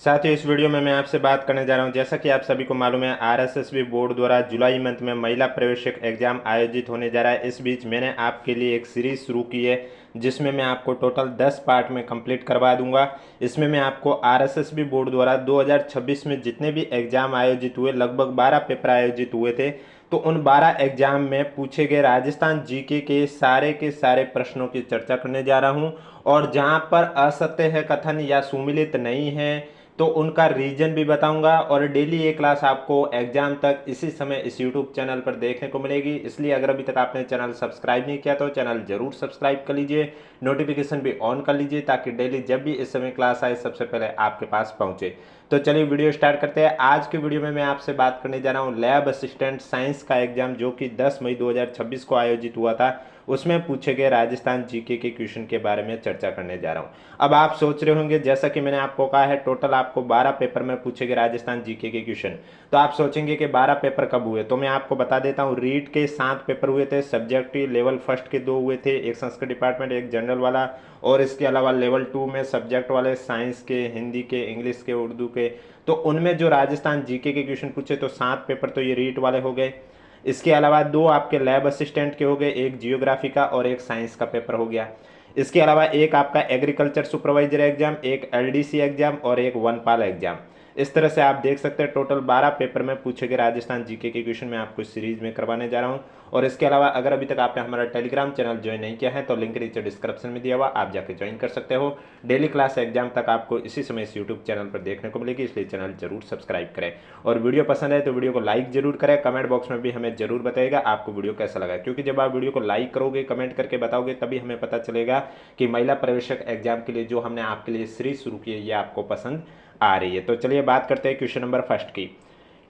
साथियों, इस वीडियो में मैं आपसे बात करने जा रहा हूं। जैसा कि आप सभी को मालूम है, आरएसएसबी बोर्ड द्वारा जुलाई मंथ में महिला प्रवेशक एग्जाम आयोजित होने जा रहा है। इस बीच मैंने आपके लिए एक सीरीज शुरू की है जिसमें मैं आपको टोटल 10 पार्ट में कंप्लीट करवा दूंगा। इसमें मैं आपको आरएसएसबी बोर्ड द्वारा 2026 में जितने भी एग्जाम आयोजित हुए, लगभग 12 पेपर आयोजित हुए थे, तो उन 12 एग्जाम में पूछे गए राजस्थान जीके के सारे प्रश्नों की चर्चा करने जा रहा हूं। और जहां पर असत्य है कथन या सुमिलित नहीं है तो उनका रीजन भी बताऊंगा। और डेली ये क्लास आपको एग्जाम तक इसी समय इस यूट्यूब चैनल पर देखने को मिलेगी। इसलिए अगर अभी तक आपने चैनल सब्सक्राइब नहीं किया तो चैनल जरूर सब्सक्राइब कर लीजिए, नोटिफिकेशन भी ऑन कर लीजिए ताकि डेली जब भी इस समय क्लास आए सबसे पहले आपके पास पहुंचे। तो चलिए वीडियो स्टार्ट करते हैं। आज के वीडियो में मैं आपसे बात करने जा रहा हूँ लैब असिस्टेंट साइंस का एग्जाम जो कि 10 मई 2026 को आयोजित हुआ था, उसमें पूछे गए राजस्थान जीके के क्वेश्चन के बारे में चर्चा करने जा रहा हूं। अब आप सोच रहे होंगे, जैसा कि मैंने आपको कहा है टोटल आपको 12 पेपर में पूछे गए राजस्थान जीके के क्वेश्चन, तो आप सोचेंगे कि 12 पेपर कब हुए। तो मैं आपको बता देता हूं, रीड के 7 पेपर हुए थे, सब्जेक्टिव लेवल फर्स्ट के 2 हुए थे, एक संस्कृत डिपार्टमेंट एक जनरल वाला, और इसके अलावा लेवल 2 में सब्जेक्ट वाले साइंस के, हिंदी के, इंग्लिश के, उर्दू के। तो उनमें जो राजस्थान जीके के क्वेश्चन पूछे तो 7 पेपर तो ये रीड वाले हो गए। इसके अलावा 2 आपके लैब असिस्टेंट के हो गए, एक जियोग्राफी का और एक साइंस का पेपर हो गया। इसके अलावा एक आपका एग्रीकल्चर सुपरवाइजर एग्जाम, एक एलडीसी एग्जाम और एक वनपाल एग्जाम। इस तरह से आप देख सकते हैं टोटल 12 पेपर में पूछे गए राजस्थान जीके के क्वेश्चन मैं आपको इस सीरीज में करवाने जा रहा हूं। और इसके अलावा अगर अभी तक आपने हमारा टेलीग्राम चैनल ज्वाइन नहीं किया है तो लिंक नीचे डिस्क्रिप्शन में दिया हुआ, आप जाके ज्वाइन कर सकते हो। डेली क्लास एग्जाम तक आपको इसी समय इस यूट्यूब चैनल पर देखने को मिलेगी, इसलिए चैनल जरूर सब्सक्राइब करें। और वीडियो पसंद है तो वीडियो को लाइक जरूर करें, कमेंट बॉक्स में भी हमें जरूर बताइएगा आपको वीडियो कैसा लगा, क्योंकि जब आप वीडियो को लाइक करोगे, कमेंट करके बताओगे, तभी हमें पता चलेगा कि महिला प्रवेशक एग्जाम के लिए जो हमने आपके लिए सीरीज शुरू की है ये आपको पसंद आ रही है। तो चलिए बात करते हैं क्वेश्चन नंबर फर्स्ट की।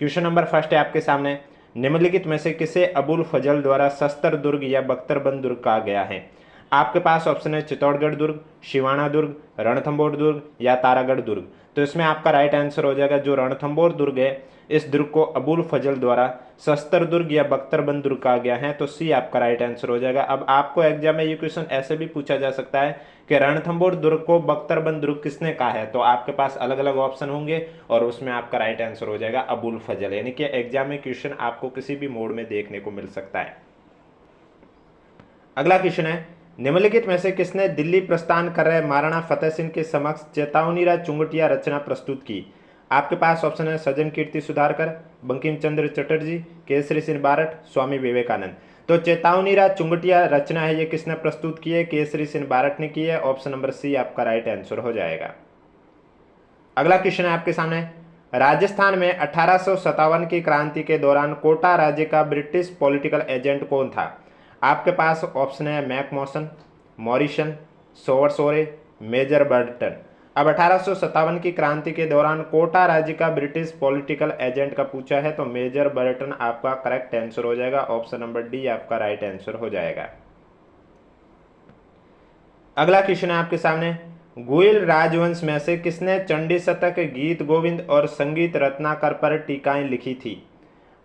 क्वेश्चन नंबर फर्स्ट है आपके सामने, निम्नलिखित में से किसे अबुल फजल द्वारा शस्त्र दुर्ग या बख्तरबंद दुर्ग कहा गया है। आपके पास ऑप्शन है चित्तौड़गढ़ दुर्ग, शिवाणा दुर्ग, रणथंभौर दुर्ग या तारागढ़ दुर्ग। तो इसमें आपका राइट आंसर हो जाएगा जो रणथंभौर दुर्ग है, इस दुर्ग को अबुल फजल द्वारा शस्त्र दुर्ग या बख्तरबंद दुर्ग कहा गया है। तो सी आपका राइट आंसर हो जाएगा। अब आपको एग्जाम में ये क्वेश्चन ऐसे भी पूछा जा सकता है कि रणथंभौर दुर्ग को बख्तरबंद दुर्ग किसने कहा है, तो आपके पास अलग अलग ऑप्शन होंगे और उसमें आपका राइट आंसर हो जाएगा अबुल फजल। यानी कि एग्जाम में क्वेश्चन आपको किसी भी मोड में देखने को मिल सकता है। अगला क्वेश्चन है, निम्नलिखित में से किसने दिल्ली प्रस्थान कर रहे महाराणा फतेह सिंह के समक्ष चेतावनीरा चुंगटिया रचना प्रस्तुत की। आपके पास ऑप्शन है सज्जन कीर्ति सुधारकर, बंकिम चंद्र चटर्जी, केसरी सिंह बारट, स्वामी विवेकानंद। तो चेतावनीरा चुंगटिया रचना है ये किसने प्रस्तुत की है, केसरी सिंह बारट ने की है। ऑप्शन नंबर सी आपका राइट आंसर हो जाएगा। अगला क्वेश्चन है आपके सामने, राजस्थान में 1857 की क्रांति के दौरान कोटा राज्य का ब्रिटिश पॉलिटिकल एजेंट कौन था। आपके पास ऑप्शन है मैक मॉसन, मॉरिसन, सोवरसोरे, मेजर बर्टन। अब 1857 की क्रांति के दौरान कोटा राज्य का ब्रिटिश पॉलिटिकल एजेंट का पूछा है तो मेजर बर्टन आपका करेक्ट आंसर हो जाएगा। ऑप्शन नंबर डी आपका राइट आंसर हो जाएगा। अगला क्वेश्चन है आपके सामने, गोयल राजवंश में से किसने चंडी शतक, गीत गोविंद और संगीत रत्नाकर पर टीकाएं लिखी थी।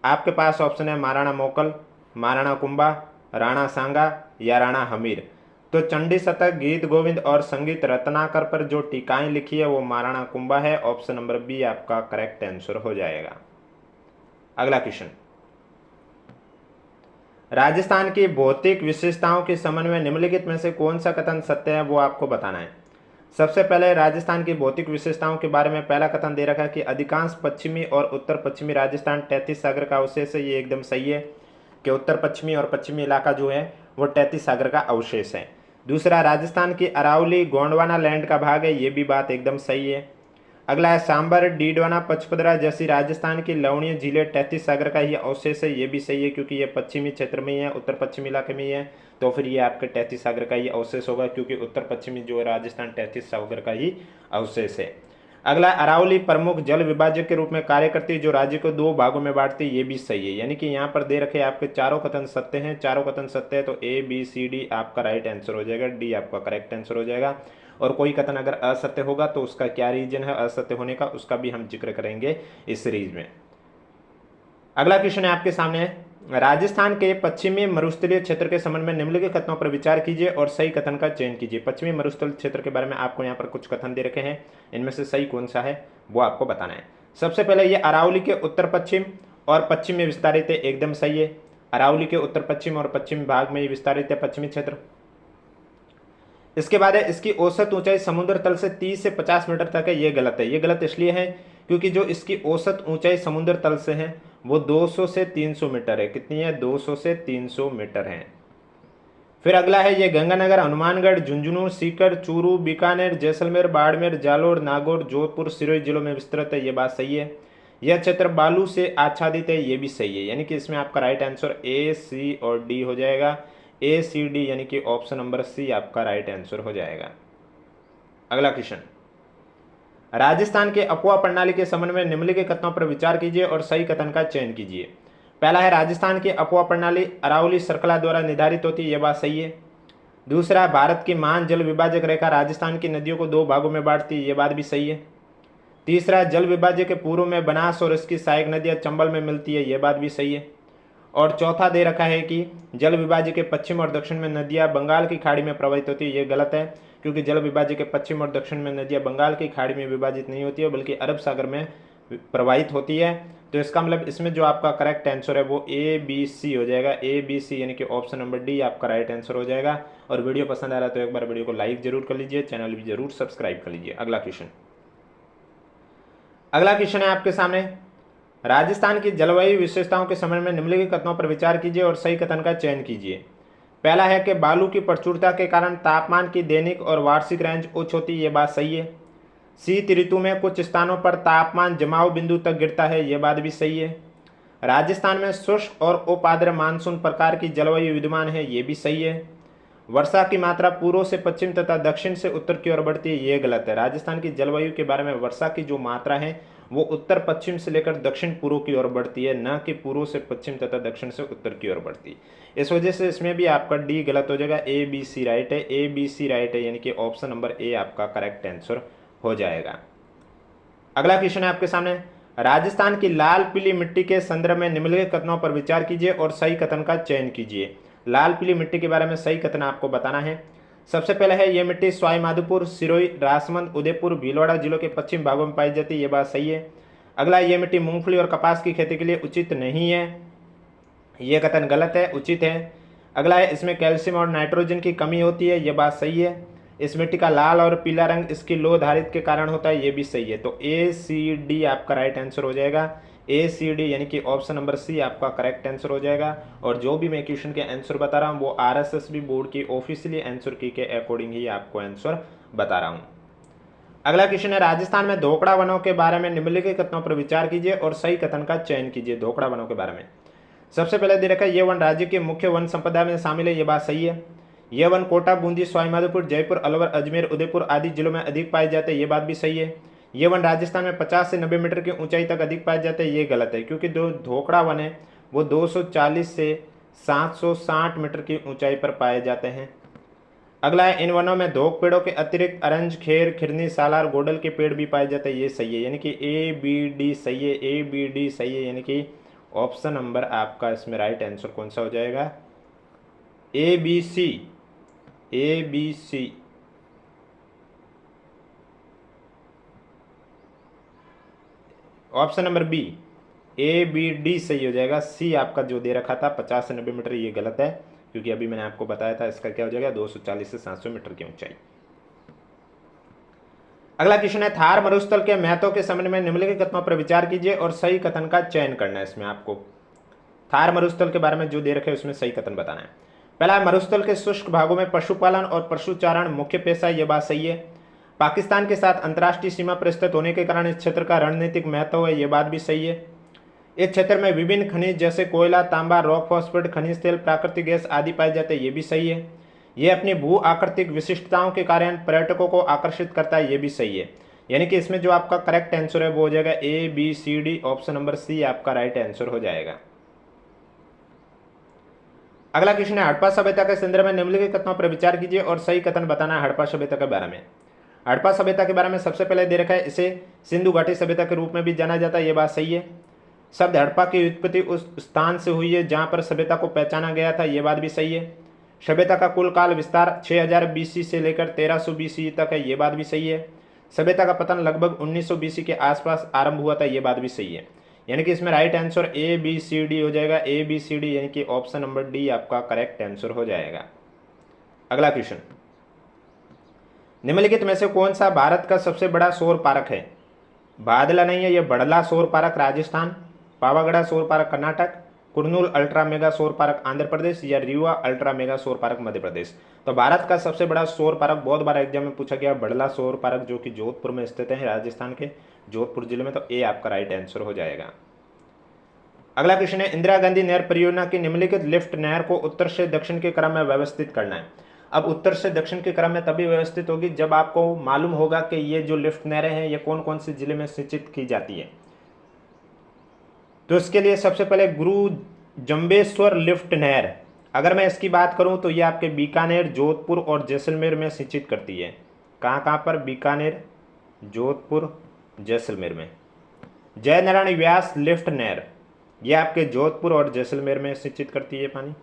आपके पास ऑप्शन है महाराणा मोकल, महाराणा कुंभा, राणा सांगा या राणा हमीर। तो चंडी शतक, गीत गोविंद और संगीत रत्नाकर पर जो टीकाएं लिखी है वो महाराणा कुंभा है। ऑप्शन नंबर बी आपका करेक्ट आंसर हो जाएगा। अगला क्वेश्चन, राजस्थान की भौतिक विशेषताओं के संबंध में निम्नलिखित में से कौन सा कथन सत्य है वो आपको बताना है। सबसे पहले राजस्थान की भौतिक विशेषताओं के बारे में पहला कथन दे रखा है कि अधिकांश पश्चिमी और उत्तर पश्चिमी राजस्थान 33 सागर का अवशेष है। ये एकदम सही है कि उत्तर पश्चिमी और पश्चिमी इलाका जो है वो 33 सागर का अवशेष है। दूसरा, राजस्थान की अरावली गोंडवाना लैंड का भाग है, ये भी बात एकदम सही है। अगला है सांबर, डीडवाना, पचपदरा जैसी राजस्थान की लवणीय झीलें 33 सागर का ही अवशेष है, ये भी सही है क्योंकि ये पश्चिमी क्षेत्र में ही है, उत्तर पश्चिमी इलाके में ही है। तो फिर ये आपके 33 सागर का ही अवशेष होगा क्योंकि उत्तर पश्चिमी जो है राजस्थान 33 सागर का ही अवशेष है। अगला, अरावली प्रमुख जल विभाजक के रूप में कार्य करती है जो राज्य को 2 भागों में बांटती है, ये भी सही है। यानी कि यहाँ पर दे रखे आपके चारों कथन सत्य हैं, चारों कथन सत्य है तो ए बी सी डी आपका राइट आंसर हो जाएगा, डी आपका करेक्ट आंसर हो जाएगा। और कोई कथन अगर असत्य होगा तो उसका क्या रीजन है असत्य होने का, उसका भी हम जिक्र करेंगे इस सीरीज में। अगला क्वेश्चन है आपके सामने, राजस्थान के पश्चिमी मरुस्थलीय क्षेत्र के संबंध में निम्नलिखित कथनों पर विचार कीजिए और सही कथन का चयन कीजिए। पश्चिमी मरुस्थल क्षेत्र के बारे में आपको यहाँ पर कुछ कथन दे रखे हैं, इनमें से सही कौन सा है वो आपको बताना है। सबसे पहले ये अरावली के उत्तर पश्चिम और पश्चिम में विस्तारित है, एकदम सही है। अरावली के उत्तर पश्चिम और पश्चिमी भाग में विस्तारित है पश्चिमी क्षेत्र। इसके बाद है इसकी औसत ऊंचाई समुद्र तल से 30 से 50 मीटर तक है, ये गलत है। ये गलत इसलिए है क्योंकि जो इसकी औसत ऊंचाई समुद्र तल से है वो 200 से 300 मीटर है। कितनी है? 200 से 300 मीटर है। फिर अगला है ये गंगानगर, हनुमानगढ़, झुंझुनू, सीकर, चूरू, बीकानेर, जैसलमेर, बाड़मेर, जालोर, नागौर, जोधपुर, सिरोही जिलों में विस्तृत है, ये बात सही है। यह क्षेत्र बालू से आच्छादित है, ये भी सही है। यानी कि इसमें आपका राइट आंसर ए, सी और डी हो जाएगा। ए, सी, डी यानी कि ऑप्शन नंबर सी आपका राइट आंसर हो जाएगा। अगला क्वेश्चन, राजस्थान के अफवाह प्रणाली के संबंध में निम्नलिखित कथनों पर विचार कीजिए और सही कथन का चयन कीजिए। पहला है राजस्थान की अफवाह प्रणाली अरावली श्रृंखला द्वारा निर्धारित होती है, यह बात सही है। दूसरा, भारत की महान जल विभाजक रेखा राजस्थान की नदियों को 2 भागों में बांटती है, यह बात भी सही है। तीसरा, जल विभाज्य के पूर्व में बनास और इसकी सहायक नदियां चंबल में मिलती है, यह बात भी सही है। और चौथा दे रखा है कि जल विभाज्य के पश्चिम और दक्षिण में नदियां बंगाल की खाड़ी में प्रवाहित होती है, यह गलत है क्योंकि जल विभाज्य के पश्चिम और दक्षिण में नदियां बंगाल की खाड़ी में विभाजित नहीं होती है बल्कि अरब सागर में प्रवाहित होती है। तो इसका मतलब इसमें जो आपका करेक्ट आंसर है वो ए, बी, सी हो जाएगा। ए, बी, सी यानी कि ऑप्शन नंबर डी आपका राइट आंसर हो जाएगा। और वीडियो पसंद आ रहा है तो एक बार वीडियो को लाइक जरूर कर लीजिए, चैनल भी जरूर सब्सक्राइब कर लीजिए। अगला क्वेश्चन है आपके सामने, राजस्थान की जलवायु विशेषताओं के संबंध में निम्नलिखित कथनों पर विचार कीजिए और सही कथन का चयन कीजिए। पहला है कि बालू की प्रचुरता के कारण तापमान की दैनिक और वार्षिक रेंज उच्च होती है, यह बात सही है। शीत ऋतु में कुछ स्थानों पर तापमान जमाव बिंदु तक गिरता है, यह बात भी सही है। राजस्थान में शुष्क और उपाद्र मानसून प्रकार की जलवायु विद्यमान है, यह भी सही है। वर्षा की मात्रा पूर्व से पश्चिम तथा दक्षिण से उत्तर की ओर बढ़ती है, यह गलत है। राजस्थान की जलवायु के बारे में वर्षा की जो मात्रा है वो उत्तर पश्चिम से लेकर दक्षिण पूर्व की ओर बढ़ती है, न कि पूर्व से पश्चिम तथा दक्षिण से उत्तर की ओर बढ़ती है। इस वजह से इसमें भी आपका डी गलत हो जाएगा। ए, बी, सी राइट है। ए, बी, सी राइट है यानी कि ऑप्शन नंबर ए आपका करेक्ट आंसर हो जाएगा। अगला क्वेश्चन है आपके सामने, राजस्थान की लाल पीली मिट्टी के संदर्भ में निम्नलिखित कथनों पर विचार कीजिए और सही कथन का चयन कीजिए। लाल पीली मिट्टी के बारे में सही कथन आपको बताना है। सबसे पहले है ये मिट्टी सवाई माधोपुर, सिरोही, राजसमंद, उदयपुर, भीलवाड़ा जिलों के पश्चिम भागों में पाई जाती है, ये बात सही है। अगला, ये मिट्टी मूंगफली और कपास की खेती के लिए उचित नहीं है, ये कथन गलत है, उचित है। अगला है इसमें कैल्शियम और नाइट्रोजन की कमी होती है, ये बात सही है। इस मिट्टी का लाल और पीला रंग इसकी लोह धारित के कारण होता है, ये भी सही है। तो ए, सी, डी आपका राइट आंसर हो जाएगा। ए, सी, डी यानी कि ऑप्शन नंबर सी आपका करेक्ट आंसर हो जाएगा। और जो भी मैं क्वेश्चन के आंसर बता रहा हूँ वो आरएसएसबी बोर्ड की ऑफिशियली आंसर की के अकॉर्डिंग ही आपको आंसर बता रहा हूँ। अगला क्वेश्चन है, राजस्थान में धोकड़ा वनों के बारे में निम्नलिखित कथनों पर विचार कीजिए और सही कथन का चयन कीजिए। धोकड़ा वनों के बारे में सबसे पहले दे रखा है ये वन राज्य की मुख्य वन संपदा में शामिल है, ये बात सही है। ये वन कोटा, बूंदी, सवाईमाधोपुर, जयपुर, अलवर, अजमेर, उदयपुर आदि जिलों में अधिक पाए जाते हैं, ये बात भी सही है। ये वन राजस्थान में 50 से 90 मीटर की ऊंचाई तक अधिक पाए जाते हैं, ये गलत है क्योंकि जो धोकड़ा वन है वो 240 से 760 मीटर की ऊंचाई पर पाए जाते हैं। अगला है, इन वनों में धोक पेड़ों के अतिरिक्त अरंज, खेर, खिरनी, सालार, गोडल के पेड़ भी पाए जाते हैं, ये सही है। यानी कि ए, बी, डी सही है। ए, बी, डी सही है यानी कि ऑप्शन नंबर आपका इसमें राइट आंसर कौन सा हो जाएगा? A, B, C. A, B, C option number B A, B, D सही हो जाएगा। सी आपका जो दे रखा था 50 से 90 मीटर, ये गलत है क्योंकि अभी मैंने आपको बताया था इसका क्या हो जाएगा 240 से 700 मीटर की ऊंचाई। अगला क्वेश्चन है, थार मरुस्थल के महत्व के संबंध में निम्नलिखित कथनों पर विचार कीजिए और सही कथन का चयन करना है। इसमें आपको थार मरुस्थल के बारे में जो दे रखे उसमें सही कथन बताना है। पहला, मरुस्थल के शुष्क भागों में पशुपालन और पशुचारण मुख्य पेशा, यह बात सही है। पाकिस्तान के साथ अंतर्राष्ट्रीय सीमा पर स्थित होने के कारण इस क्षेत्र का रणनीतिक महत्व है, यह बात भी सही है। इस क्षेत्र में विभिन्न खनिज जैसे कोयला, तांबा, रॉक फॉस्फेट, खनिज तेल, प्राकृतिक गैस आदि पाए जाते हैं, ये भी सही है। यह अपनी भू आकृतिक विशिष्टताओं के कारण पर्यटकों को आकर्षित करता है, ये भी सही है। यानी कि इसमें जो आपका करेक्ट आंसर है वो हो जाएगा A, B, C, D. Option number C आपका राइट आंसर हो जाएगा। अगला क्वेश्चन है, हड़प्पा सभ्यता के संदर्भ में निम्नलिखित कथनों पर विचार कीजिए और सही कथन बताना है हड़प्पा सभ्यता के बारे में। हड़प्पा सभ्यता के बारे में सबसे पहले दे रखा है इसे सिंधु घाटी सभ्यता के रूप में भी जाना जाता है, ये बात सही है। शब्द हड़प्पा की उत्पत्ति उस स्थान से हुई है जहां पर सभ्यता को पहचाना गया था, ये बात भी सही है। सभ्यता का कुल काल विस्तार 6000 बीसी से लेकर 1300 बीसी तक है, ये बात भी सही है। सभ्यता का पतन लगभग 1900 बीसी के आसपास आरंभ हुआ था, ये बात भी सही है। यानी कि इसमें right answer A B C D हो जाएगा। ए बी सी डी यानी कि ऑप्शन नंबर डी आपका करेक्ट आंसर हो जाएगा। अगला क्वेश्चन, निम्नलिखित में से कौन सा भारत का सबसे बड़ा सौर पार्क है? बादला नहीं है, यह बड़ला सौर पार्क राजस्थान, पावागढ़ सौर park Karnataka, Kurnool ultra mega सौर पार्क आंध्र प्रदेश या रीवा अल्ट्रा मेगा सौर पार्क मध्य प्रदेश। तो भारत का सबसे बड़ा सौर पार्क बहुत बार एग्जाम में पूछा गया, बड़ला सौर पार्क जो कि जोधपुर में स्थित है, राजस्थान के जोधपुर जिले में। तो ए आपका राइट आंसर हो जाएगा। अगला क्वेश्चन है, इंदिरा गांधी नहर परियोजना की निम्नलिखित लिफ्ट नहर को उत्तर से दक्षिण के क्रम में व्यवस्थित करना है। अब उत्तर से दक्षिण के क्रम में तभी व्यवस्थित होगी जब आपको मालूम होगा कि ये जो लिफ्ट नहरें हैं ये कौन कौन से जिले में सिंचित की जाती है। तो इसके लिए सबसे पहले गुरु जंबेश्वर लिफ्ट नहर, अगर मैं इसकी बात करूं तो ये आपके बीकानेर, जोधपुर और जैसलमेर में सिंचित करती है। कहाँ कहाँ पर? बीकानेर, जोधपुर, जैसलमेर में। जय नारायण व्यास लिफ्ट नहर, ये आपके जोधपुर और जैसलमेर में सिंचित करती है पानी।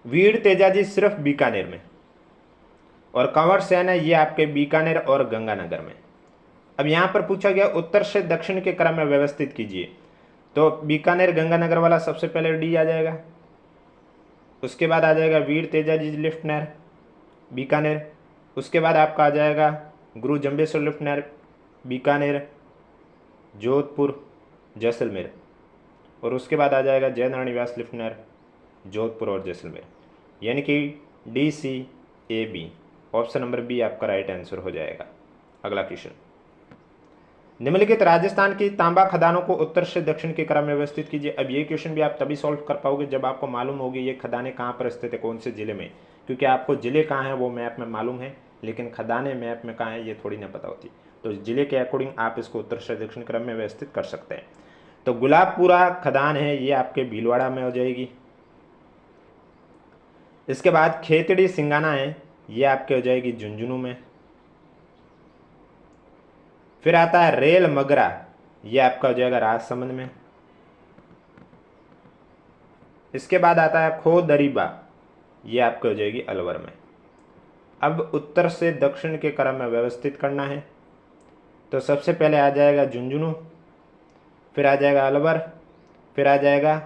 वीर तेजाजी सिर्फ बीकानेर में, और कंवर सेन है ये आपके बीकानेर और गंगानगर में। अब यहाँ पर पूछा गया उत्तर से दक्षिण के क्रम में व्यवस्थित कीजिए, तो बीकानेर गंगानगर वाला सबसे पहले डी आ जाएगा, उसके बाद आ जाएगा वीर तेजाजी लिफ्ट नहर बीकानेर, उसके बाद आपका आ जाएगा गुरु जंबेश्वर लिफ्ट नहर बीकानेर, जोधपुर, जैसलमेर, और उसके बाद आ जाएगा जय नारायण व्यास लिफ्ट नहर जोधपुर और जैसलमेर। यानी कि D C A B, option number B आपका राइट आंसर हो जाएगा। अगला क्वेश्चन, निम्नलिखित राजस्थान की तांबा खदानों को उत्तर से दक्षिण के क्रम में व्यवस्थित कीजिए। अब ये क्वेश्चन भी आप तभी सॉल्व कर पाओगे जब आपको मालूम होगी ये खदानें कहाँ पर स्थित है, कौन से जिले में, क्योंकि आपको जिले कहाँ है वो मैप में मालूम है, लेकिन खदानें मैप में कहाँ है ये थोड़ी ना पता होती। तो जिले के अकॉर्डिंग आप इसको उत्तर से दक्षिण क्रम में व्यवस्थित कर सकते हैं। तो गुलाबपुरा खदान है ये आपके भीलवाड़ा में हो जाएगी। इसके बाद खेतड़ी सिंगाना है ये आपके हो जाएगी झुंझुनू में। फिर आता है रेल मगरा, ये आपका हो जाएगा राजसमंद में। इसके बाद आता है खो दरीबा, ये आपके हो जाएगी अलवर में। अब उत्तर से दक्षिण के क्रम में व्यवस्थित करना है, तो सबसे पहले आ जाएगा झुंझुनू, फिर आ जाएगा अलवर, फिर आ जाएगा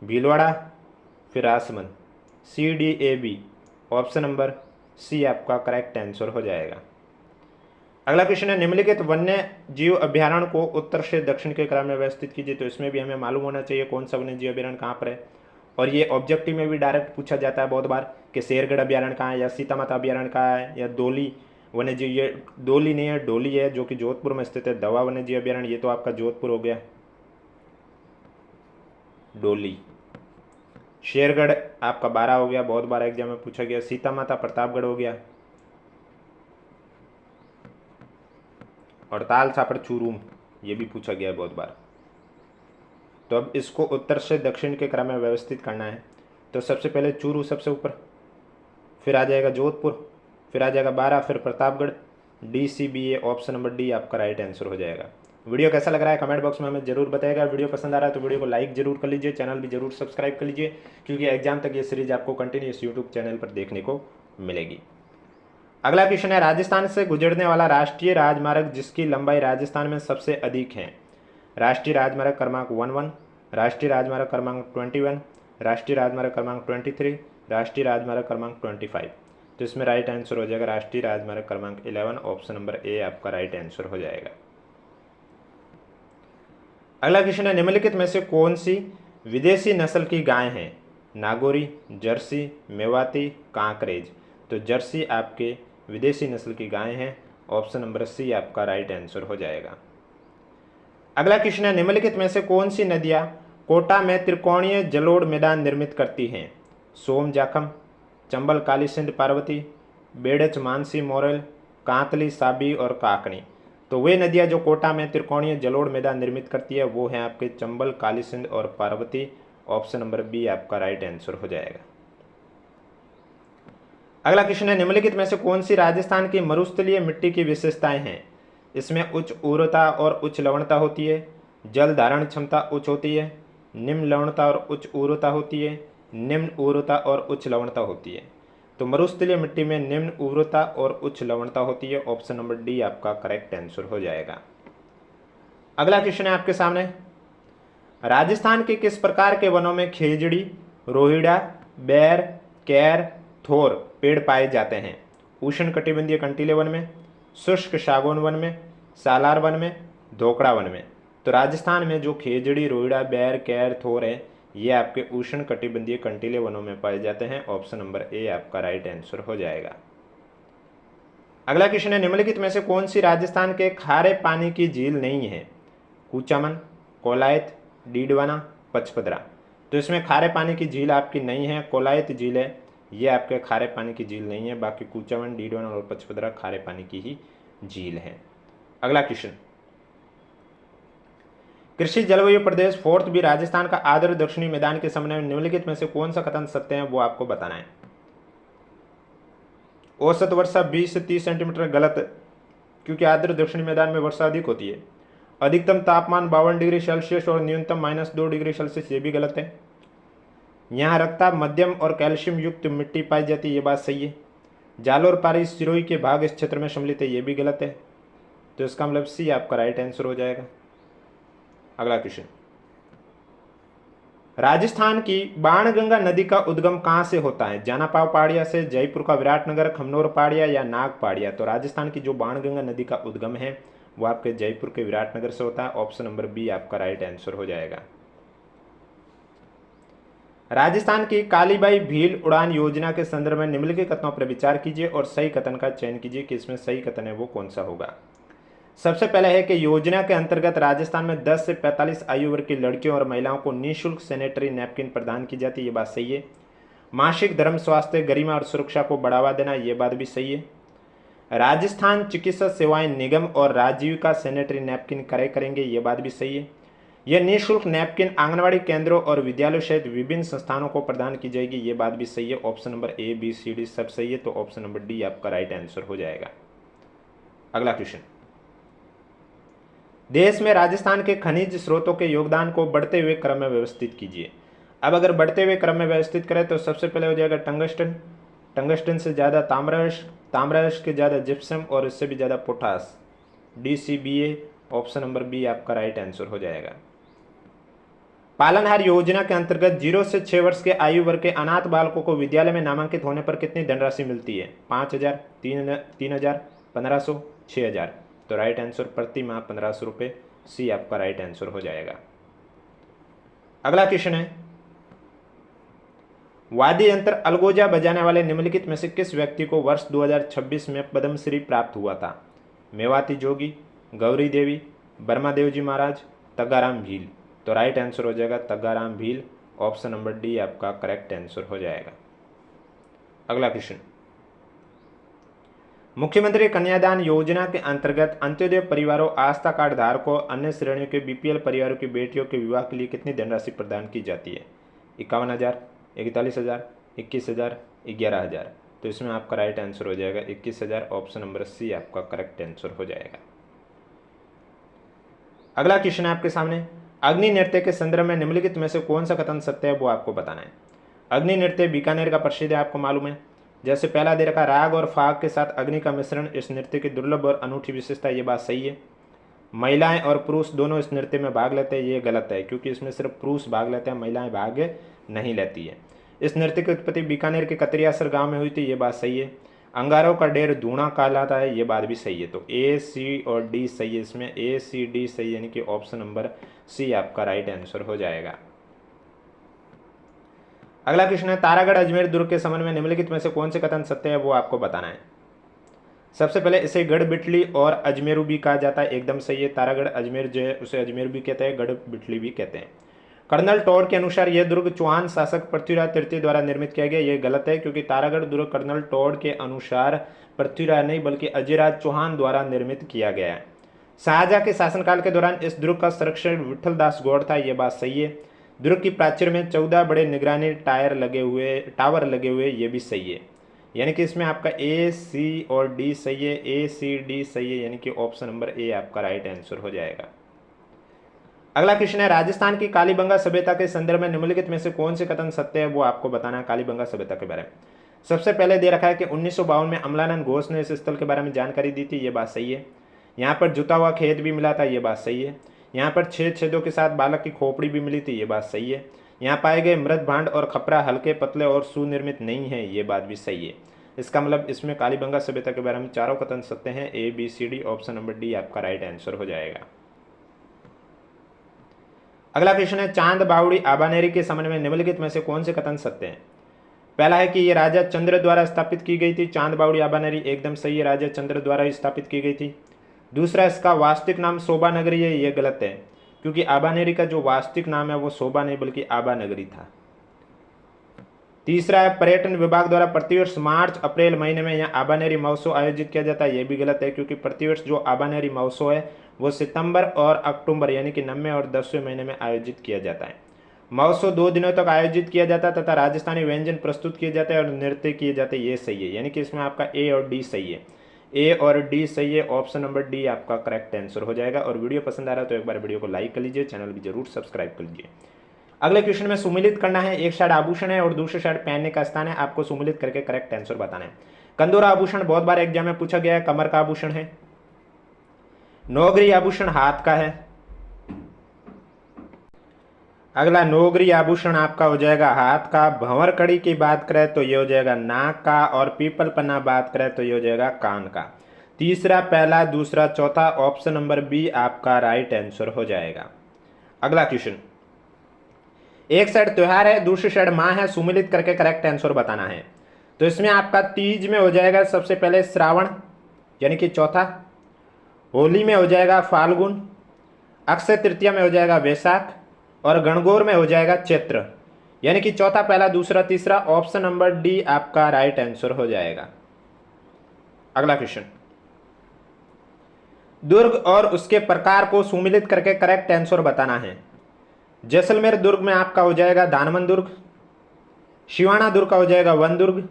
भीलवाड़ा, फिर Rajsamand. C D A B, option number C आपका करेक्ट आंसर हो जाएगा। अगला क्वेश्चन है, निम्नलिखित वन्य जीव अभ्यारण्य को उत्तर से दक्षिण के क्रम में व्यवस्थित कीजिए। तो इसमें भी हमें मालूम होना चाहिए कौन सा वन्य जीव अभ्यारण्य कहाँ पर है, और ये ऑब्जेक्टिव में भी डायरेक्ट पूछा जाता है बहुत बार कि शेरगढ़ अभ्यारण्य कहाँ है, या सीता माता अभ्यारण्य कहाँ है, या डोली वन्य जीव, ये डोली नहीं है डोली है जो कि जोधपुर में स्थित है। दवा वन्य जीव अभ्यारण्य ये तो आपका जोधपुर हो गया, डोली। शेरगढ़ आपका 12 हो गया, बहुत बार एग्जाम में पूछा गया। सीता माता प्रतापगढ़ हो गया, और ताल छापड़ चूरूम ये भी पूछा गया है बहुत बार। तो अब इसको उत्तर से दक्षिण के क्रम में व्यवस्थित करना है, तो सबसे पहले चूरू सबसे ऊपर, फिर आ जाएगा जोधपुर, फिर आ जाएगा 12, फिर प्रतापगढ़। डी सी बी ए, ऑप्शन नंबर डी आपका राइट आंसर हो जाएगा। वीडियो कैसा लग रहा है कमेंट बॉक्स में हमें जरूर बताएगा। वीडियो पसंद आ रहा है तो वीडियो को लाइक जरूर कर लीजिए, चैनल भी जरूर सब्सक्राइब कर लीजिए, क्योंकि एग्जाम तक ये सीरीज आपको कंटिन्यूस यूट्यूब चैनल पर देखने को मिलेगी। अगला क्वेश्चन है, राजस्थान से गुजरने वाला राष्ट्रीय राजमार्ग जिसकी लंबाई राजस्थान में सबसे अधिक है। राष्ट्रीय राजमार्ग क्रमांक 11, राष्ट्रीय राजमार्ग क्रमांक 21, राष्ट्रीय राजमार्ग क्रमांक 23, राष्ट्रीय राजमार्ग क्रमांक 25। तो इसमें राइट आंसर हो जाएगा राष्ट्रीय राजमार्ग क्रमांक 11, ऑप्शन नंबर ए आपका राइट आंसर हो जाएगा। अगला क्वेश्चन है, निम्नलिखित में से कौन सी विदेशी नस्ल की गाय है? नागौरी, जर्सी, मेवाती, कांकरेज। तो जर्सी आपके विदेशी नस्ल की गाय हैं, ऑप्शन नंबर सी आपका राइट आंसर हो जाएगा। अगला क्वेश्चन है, निम्नलिखित में से कौन सी नदियां कोटा में त्रिकोणीय जलोढ़ मैदान निर्मित करती हैं? सोम जाखम, चंबल काली सिंध पार्वती, बेड़च मानसी मोरेल, कांतली साबी और काकनी। तो वे नदियां जो कोटा में त्रिकोणीय जलोढ़ मैदान निर्मित करती है वो हैं आपके चंबल, काली सिंध और पार्वती। ऑप्शन नंबर बी आपका राइट आंसर हो जाएगा। अगला क्वेश्चन है, निम्नलिखित में से कौन सी राजस्थान की मरुस्थलीय मिट्टी की विशेषताएं हैं? इसमें उच्च उर्वरता और उच्च लवणता होती है। जल धारण क्षमता उच्च होती है। निम्न लवणता और उच्च उर्वरता होती है। निम्न उर्वरता और उच्च लवणता होती है। तो मरुस्थलीय मिट्टी में निम्न उर्वरता और उच्च लवणता होती है। ऑप्शन नंबर डी आपका करेक्ट आंसर हो जाएगा। अगला क्वेश्चन है आपके सामने, राजस्थान के किस प्रकार के वनों में खेजड़ी, रोहिड़ा, बेर, कैर, थोर पेड़ पाए जाते हैं? उष्णकटिबंधीय कंटीले वन में, शुष्क सागौन वन में, सालार वन में, धोकड़ा वन में। तो राजस्थान में जो खेजड़ी, रोहिड़ा, बेर, कैर, थोर है ये आपके उष्णकटिबंधीय कंटीले वनों में पाए जाते हैं। ऑप्शन नंबर ए आपका राइट आंसर हो जाएगा। अगला क्वेश्चन है, निम्नलिखित में से कौन सी राजस्थान के खारे पानी की झील नहीं है? कूचामन, कोलायत, डीडवाना, पचपदरा। तो इसमें खारे पानी की झील आपकी नहीं है, कोलायत झील है, ये आपके खारे पानी की झील नहीं है। बाकी कूचामन, डीडवाना और पचपदरा खारे पानी की ही झील है। अगला क्वेश्चन, कृषि जलवायु प्रदेश फोर्थ भी राजस्थान का आर्द्र दक्षिणी मैदान के समन्वय में निम्नलिखित में से कौन सा कथन सत्य है वो आपको बताना है। औसत वर्षा 20 से 30 सेंटीमीटर गलत, क्योंकि आर्द्र दक्षिणी मैदान में वर्षा अधिक होती है। अधिकतम तापमान 52 डिग्री सेल्सियस और न्यूनतम -2 डिग्री सेल्सियस, ये भी गलत है। यहाँ रक्तचाप मध्यम और कैल्शियम युक्त मिट्टी पाई जाती है, ये बात सही है। जालोर पारी सिरोही के भाग इस क्षेत्र में सम्मिलित है, ये भी गलत है। तो इसका मतलब सी आपका राइट आंसर हो जाएगा। अगला क्वेश्चन, राजस्थान की बाणगंगा नदी का उद्गम कहां से होता है? जानापाव पहाड़िया से, जयपुर का विराटनगर, खमनोर पहाड़िया या नाग पहाड़िया? तो राजस्थान की जो बाणगंगा नदी का उद्गम है वो आपके जयपुर के विराटनगर से होता है। ऑप्शन नंबर बी आपका राइट आंसर हो जाएगा। राजस्थान की कालीबाई भील उड़ान योजना के संदर्भ में निम्नलिखित कथनों पर विचार कीजिए और सही कथन का चयन कीजिए कि इसमें सही कथन है वो कौन सा होगा। सबसे पहले है कि योजना के अंतर्गत राजस्थान में 10 से 45 आयु वर्ग की लड़कियों और महिलाओं को निःशुल्क सैनिटरी नैपकिन प्रदान की जाती है, ये बात सही है। मासिक धर्म, स्वास्थ्य, गरिमा और सुरक्षा को बढ़ावा देना, ये बात भी सही है। राजस्थान चिकित्सा सेवाएं निगम और राजीविका सैनिटरी नैपकिन क्रय करेंगे, ये बात भी सही है। यह निःशुल्क नैपकिन आंगनबाड़ी केंद्रों और विद्यालयों सहित विभिन्न संस्थानों को प्रदान की जाएगी, ये बात भी सही है। Option number A, B, C, D सब सही है। तो ऑप्शन नंबर डी आपका राइट आंसर हो जाएगा। अगला क्वेश्चन, देश में राजस्थान के खनिज स्रोतों के योगदान को बढ़ते हुए क्रम में व्यवस्थित कीजिए। अब अगर बढ़ते हुए क्रम में व्यवस्थित करें तो सबसे पहले हो जाएगा टंगस्टन, टंगस्टन से ज़्यादा ताम्ररस, ताम्ररस के ज़्यादा जिप्सम और इससे भी ज़्यादा potash, DCBA। Option number B आपका राइट आंसर हो जाएगा। पालनहार योजना के अंतर्गत 0 से 6 वर्ष के आयु वर्ग के अनाथ बालकों को विद्यालय में नामांकित होने पर कितनी धनराशि मिलती है? 5,000, 3,000, 1,500, 6,000। तो राइट आंसर प्रति माह 1,500 रुपये, सी आपका राइट आंसर हो जाएगा। अगला क्वेश्चन है, वाद्य यंत्र अलगोजा बजाने वाले निम्नलिखित में से किस व्यक्ति को वर्ष 2026 में पद्मश्री प्राप्त हुआ था? मेवाती जोगी, गौरी देवी, बर्मादेव जी महाराज, तग्गाराम भील। तो राइट आंसर हो जाएगा तग्गाराम भील। ऑप्शन नंबर डी आपका करेक्ट आंसर हो जाएगा। अगला क्वेश्चन, मुख्यमंत्री कन्यादान योजना के अंतर्गत अंत्योदय परिवारों, आस्था कार्ड धारकों, अन्य श्रेणियों के BPL परिवारों की बेटियों के विवाह के लिए कितनी धनराशि प्रदान की जाती है? 51,000, 41,000, 21,000, 11,000। तो इसमें आपका राइट आंसर हो जाएगा 21,000। ऑप्शन नंबर सी आपका करेक्ट आंसर हो जाएगा। अगला क्वेश्चन है आपके सामने, अग्नि नृत्य के संदर्भ में निम्नलिखित में से कौन सा कथन सत्य है वो आपको बताना है। अग्नि नृत्य बीकानेर का प्रसिद्ध है, आपको मालूम है। जैसे पहला दे रखा, राग और फाग के साथ अग्नि का मिश्रण इस नृत्य की दुर्लभ और अनूठी विशेषता, ये बात सही है। महिलाएं और पुरुष दोनों इस नृत्य में भाग लेते हैं, ये गलत है, क्योंकि इसमें सिर्फ पुरुष भाग लेते हैं, महिलाएं भाग नहीं लेती है। इस नृत्य की उत्पत्ति बीकानेर के कतरियासर गांव में हुई थी, ये बात सही है। अंगारों का ढेर धूणा कहलाता है, ये बात भी सही है। तो A, C और D सही है, इसमें A, C, D सही, यानी कि ऑप्शन नंबर सी आपका राइट आंसर हो जाएगा। अगला क्वेश्चन है, तारागढ़ अजमेर दुर्ग के संबंध में निम्नलिखित में से कौन से कथन सत्य है वो आपको बताना है। सबसे पहले इसे गढ़ बिटली और अजमेरू भी कहा जाता है, एकदम सही है। तारागढ़ अजमेर जो है उसे अजमेर भी कहते हैं, गढ़ बिटली भी कहते हैं। कर्नल टॉड के अनुसार यह दुर्ग चौहान शासक पृथ्वीराज तृतीय द्वारा निर्मित किया गया, यह गलत है, क्योंकि तारागढ़ दुर्ग कर्नल टॉड के अनुसार पृथ्वीराज नहीं बल्कि अजयराज चौहान द्वारा निर्मित किया गया है। शाहजहां के शासनकाल के दौरान इस दुर्ग का संरक्षण विठल दास गौड़ था, यह बात सही है। दुर्ग की प्राचीर में 14 बड़े निगरानी टावर लगे हुए, ये भी सही है। यानी कि इसमें आपका ए सी और डी सही है, ए सी डी सही है, यानी कि ऑप्शन नंबर ए आपका राइट आंसर हो जाएगा। अगला क्वेश्चन है, राजस्थान की कालीबंगा सभ्यता के संदर्भ में निम्नलिखित में से कौन से कथन सत्य है, वो आपको बताना है कालीबंगा सभ्यता के बारे में। सबसे पहले दे रखा है कि 1952 में अमलानंद घोष ने इस स्थल के बारे में जानकारी दी थी, ये बात सही है। यहाँ पर जुता हुआ खेत भी मिला था, ये बात सही है। यहाँ पर 6 छेदों के साथ बालक की खोपड़ी भी मिली थी, ये बात सही है। यहाँ पाए गए मृत भांड और खपरा हल्के पतले और सुनिर्मित नहीं है, ये बात भी सही है। इसका मतलब इसमें कालीबंगा सभ्यता के बारे में चारों कथन सत्य हैं, A B C D, option number D आपका राइट आंसर हो जाएगा। अगला क्वेश्चन है, चांद बावड़ी आबानेरी के संबंध में निम्नलिखित में से कौन से कथन सत्य हैं। पहला है कि ये राजा चंद्र द्वारा स्थापित की गई थी, चांद बावड़ी आबानेरी एकदम सही है, राजा चंद्र द्वारा ही स्थापित की गई थी। दूसरा, इसका वास्तविक नाम शोभा नगरी है, ये गलत है, क्योंकि आबानेरी का जो वास्तविक नाम है वो शोभा नहीं बल्कि आबा नगरी था। तीसरा है, पर्यटन विभाग द्वारा प्रतिवर्ष मार्च अप्रैल महीने में यहाँ आबानेरी महोत्सव आयोजित किया जाता है, ये भी गलत है, क्योंकि प्रतिवर्ष जो आबानेरी महोत्सव है वो सितंबर और अक्टूबर यानी कि 9वें और 10वें महीने में आयोजित किया जाता है। महोत्सव 2 दिनों तक आयोजित किया जाता है तथा राजस्थानी व्यंजन प्रस्तुत किए जाते हैं और नृत्य किए जाते हैं, ये सही है, यानी कि इसमें आपका ए और डी सही है, ए और डी सही है, ऑप्शन नंबर डी आपका करेक्ट आंसर हो जाएगा। और वीडियो पसंद आ रहा है तो एक बार वीडियो को लाइक कर लीजिए, चैनल भी जरूर सब्सक्राइब कर लीजिए। अगले क्वेश्चन में सुमिलित करना है, एक साइड आभूषण है और दूसरे साइड पहनने का स्थान है, आपको सुमिलित करके करेक्ट आंसर बताना है। कंदूरा आभूषण बहुत बार एग्जाम में पूछा गया है, कमर का आभूषण है। नौगरी आभूषण हाथ का है। अगला नौगरी आभूषण आपका हो जाएगा हाथ का। भंवर कड़ी की बात करें तो ये हो जाएगा नाक का, और पीपल पन्ना बात करें तो ये हो जाएगा कान का। तीसरा, पहला, दूसरा, चौथा, ऑप्शन नंबर बी आपका राइट आंसर हो जाएगा। अगला क्वेश्चन, एक साइड त्योहार है, दूसरी साइड माह है, सुमिलित करके करेक्ट आंसर बताना है। तो इसमें आपका तीज में हो जाएगा सबसे पहले श्रावण यानी कि चौथा, होली में हो जाएगा फाल्गुन, अक्षय तृतीया में हो जाएगा वैशाख, और गणगौर में हो जाएगा चैत्र, यानी कि चौथा, पहला, दूसरा, तीसरा, ऑप्शन नंबर डी आपका राइट आंसर हो जाएगा। अगला क्वेश्चन, दुर्ग और उसके प्रकार को सुमिलित करके करेक्ट आंसर बताना है। जैसलमेर दुर्ग में आपका हो जाएगा दानमन दुर्ग, शिवाना दुर्ग का हो जाएगा वन दुर्ग,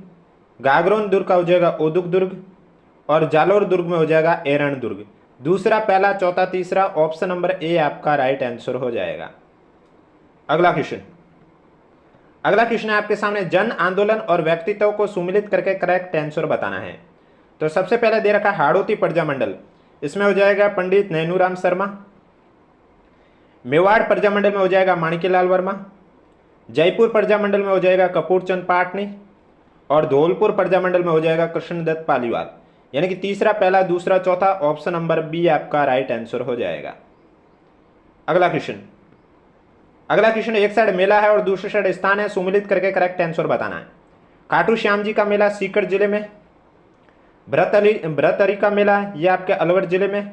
गागरोन दुर्ग का हो जाएगा ओदुक दुर्ग, और जालोर दुर्ग में हो जाएगा एरण दुर्ग। दूसरा, पहला, चौथा, तीसरा, ऑप्शन नंबर ए आपका राइट आंसर हो जाएगा। अगला क्वेश्चन है आपके सामने, जन आंदोलन और व्यक्तित्व को सुमिलित करके करेक्ट आंसर बताना है। तो सबसे पहले दे रखा हाड़ौती प्रजा मंडल, इसमें हो जाएगा पंडित नैनूराम शर्मा। मेवाड़ प्रजा मंडल में हो जाएगा माणिक्यलाल वर्मा। जयपुर प्रजा मंडल में हो जाएगा कपूरचंद पाटनी, और धौलपुर प्रजा मंडल में हो जाएगा कृष्णदत्त पालीवाल, यानी कि तीसरा, पहला, दूसरा, चौथा, ऑप्शन नंबर बी आपका राइट आंसर हो जाएगा। अगला क्वेश्चन, एक साइड मेला है और दूसरी साइड स्थान है, सुमिलित करके करेक्ट आंसर बताना है। खाटू श्याम जी का मेला सीकर जिले में, भ्रतहरि का मेला ये आपके अलवर जिले में,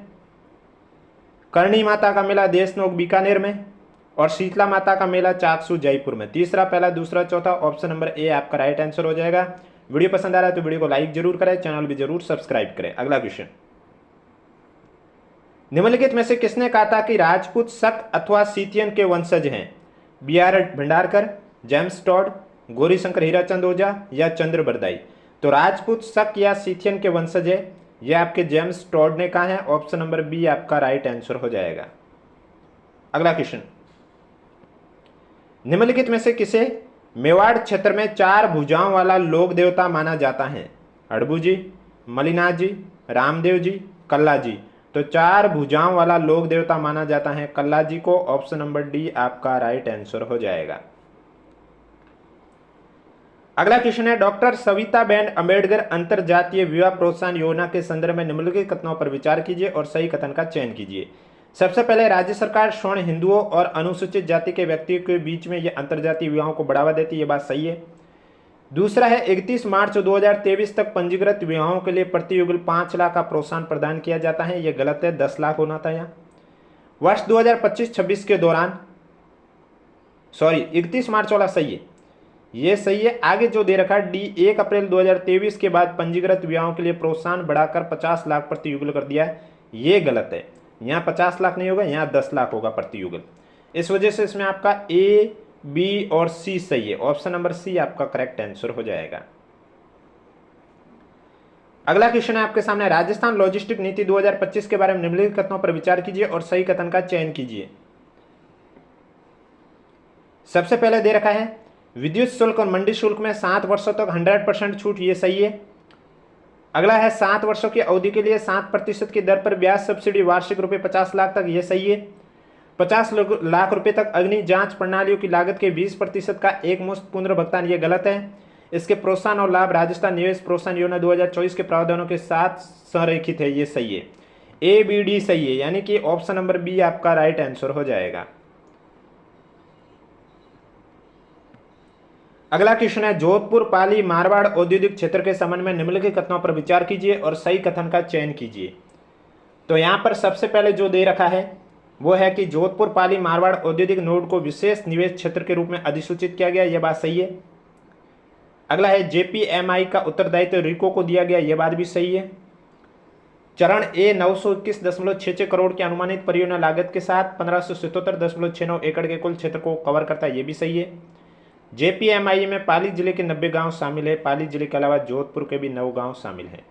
करणी माता का मेला देशनोक बीकानेर में, और शीतला माता का मेला चाकसू जयपुर में। तीसरा, पहला, दूसरा, चौथा, ऑप्शन नंबर ए आपका राइट आंसर हो जाएगा। वीडियो पसंद आ रहा है तो वीडियो को लाइक जरूर करें, चैनल भी जरूर सब्सक्राइब करें। अगला क्वेश्चन, निम्नलिखित में से किसने कहा था कि राजपूत शक अथवा सीतियन के वंशज हैं। B R Bhandarkar, James Tod, Gaurishankar Hirachand Ojha, या चंद्र बरदाई। तो राजपूत शक या सीथियन के वंशज है, यह आपके जेम्स टॉड ने कहा है, ऑप्शन नंबर बी आपका राइट आंसर हो जाएगा। अगला क्वेश्चन, निम्नलिखित में से किसे मेवाड़ क्षेत्र में 4 भुजाओं वाला लोक देवता माना जाता है। हड़बू जी, मलिनाथ जी, रामदेव जी, कल्ला जी। तो 4 भुजाओं वाला लोक देवता माना जाता है कल्ला जी को, ऑप्शन नंबर डी आपका राइट आंसर हो जाएगा। अगला क्वेश्चन है, डॉक्टर सविताबेन अम्बेडकर अंतरजातीय विवाह प्रोत्साहन योजना के संदर्भ में निम्नलिखित कथनों पर विचार कीजिए और सही कथन का चयन कीजिए। सबसे पहले, राज्य सरकार स्वर्ण हिंदुओं और अनुसूचित जाति के व्यक्तियों के बीच में यह अंतरजातीय विवाहों को बढ़ावा देती है, ये बात सही है। दूसरा है, 31 मार्च 2023 तक पंजीकृत विवाहों के लिए प्रति युगल 5 लाख का प्रोत्साहन प्रदान किया जाता है, यह गलत है, 10 लाख होना था यहाँ। वर्ष 2025-26 के दौरान 31 मार्च वाला सही है, ये सही है। आगे जो दे रखा है डी, 1 अप्रैल 2023 के बाद पंजीकृत विवाहों के लिए प्रोत्साहन बढ़ाकर 50 लाख प्रति युगल कर दिया है, ये गलत है। यहाँ 50 लाख नहीं होगा, यहाँ 10 लाख होगा प्रति युगल। इस वजह से इसमें आपका ए, बी और सी सही है, ऑप्शन नंबर सी आपका करेक्ट आंसर हो जाएगा। अगला क्वेश्चन है आपके सामने, राजस्थान लॉजिस्टिक नीति 2025 के बारे में निम्नलिखित कथनों पर विचार कीजिए और सही कथन का चयन कीजिए। सबसे पहले दे रखा है विद्युत शुल्क और मंडी शुल्क में 7 वर्षों तक 100% छूट, ये सही है। अगला है 7 वर्षों की अवधि के लिए 7% की दर पर ब्याज सब्सिडी वार्षिक रुपये 50 लाख तक, ये सही है। 50 लाख रुपए तक अग्नि जांच प्रणालियों की लागत के 20% का एक मुश्त पुनर्भुगतान, ये गलत है। इसके प्रोत्साहन और लाभ राजस्थान निवेश प्रोत्साहन योजना 2024 के प्रावधानों के साथ संरेखित है, ये सही है। ए बी डी सही है, यानी कि ऑप्शन नंबर बी आपका राइट आंसर हो जाएगा। अगला क्वेश्चन है, जोधपुर पाली मारवाड़ औद्योगिक क्षेत्र के संबंध में निम्नलिखित कथनों पर विचार कीजिए और सही कथन का चयन कीजिए। तो यहाँ पर सबसे पहले जो दे रखा है वो है कि जोधपुर पाली मारवाड़ औद्योगिक नोड को विशेष निवेश क्षेत्र के रूप में अधिसूचित किया गया, यह बात सही है। अगला है जेपीएमआई का उत्तरदायित्व रिको को दिया गया, यह बात भी सही है। चरण ए 921.66 करोड़ की अनुमानित परियोजना लागत के साथ 1577.69 एकड़ के कुल क्षेत्र को कवर करता है, यह भी सही है। जेपीएमआई में पाली जिले के 90 गांव शामिल है, पाली जिले के अलावा जोधपुर के भी 9 गांव शामिल हैं।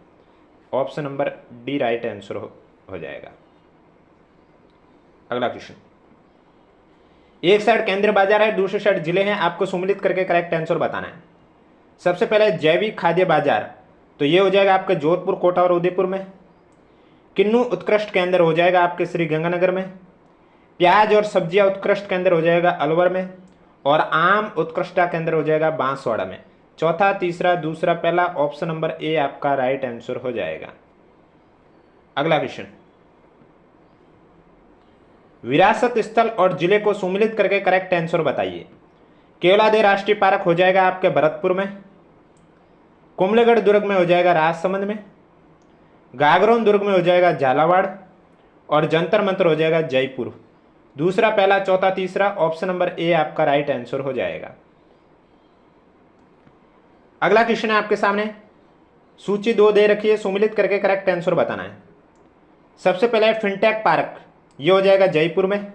Option number D right answer हो जाएगा। अगला क्वेश्चन, एक साइड केंद्र बाजार है, दूसरी साइड जिले हैं, आपको सम्मिलित करके करेक्ट आंसर बताना है। सबसे पहले जैविक खाद्य बाजार, तो ये हो जाएगा आपके जोधपुर, कोटा और उदयपुर में। किन्नू उत्कृष्ट केंद्र हो जाएगा आपके श्री गंगानगर में। प्याज और सब्जियां उत्कृष्ट केंद्र हो जाएगा अलवर में। और आम उत्कृष्टता केंद्र हो जाएगा बांसवाड़ा में। चौथा, तीसरा, दूसरा, पहला, ऑप्शन नंबर ए आपका राइट आंसर हो जाएगा। अगला क्वेश्चन, विरासत स्थल और जिले को सम्मिलित करके करेक्ट आंसर बताइए। केवलादेव राष्ट्रीय पार्क हो जाएगा आपके भरतपुर में। कुंभलगढ़ दुर्ग में हो जाएगा राजसमंद में। गागरोन दुर्ग में हो जाएगा झालावाड़। और जंतर मंतर हो जाएगा जयपुर। दूसरा, पहला, चौथा, तीसरा, ऑप्शन नंबर ए आपका राइट आंसर हो जाएगा। अगला क्वेश्चन है आपके सामने, सूची 2 दे रखी है, सम्मिलित करके करेक्ट आंसर बताना है। सबसे पहले फिनटेक पार्क, ये हो जाएगा जयपुर में।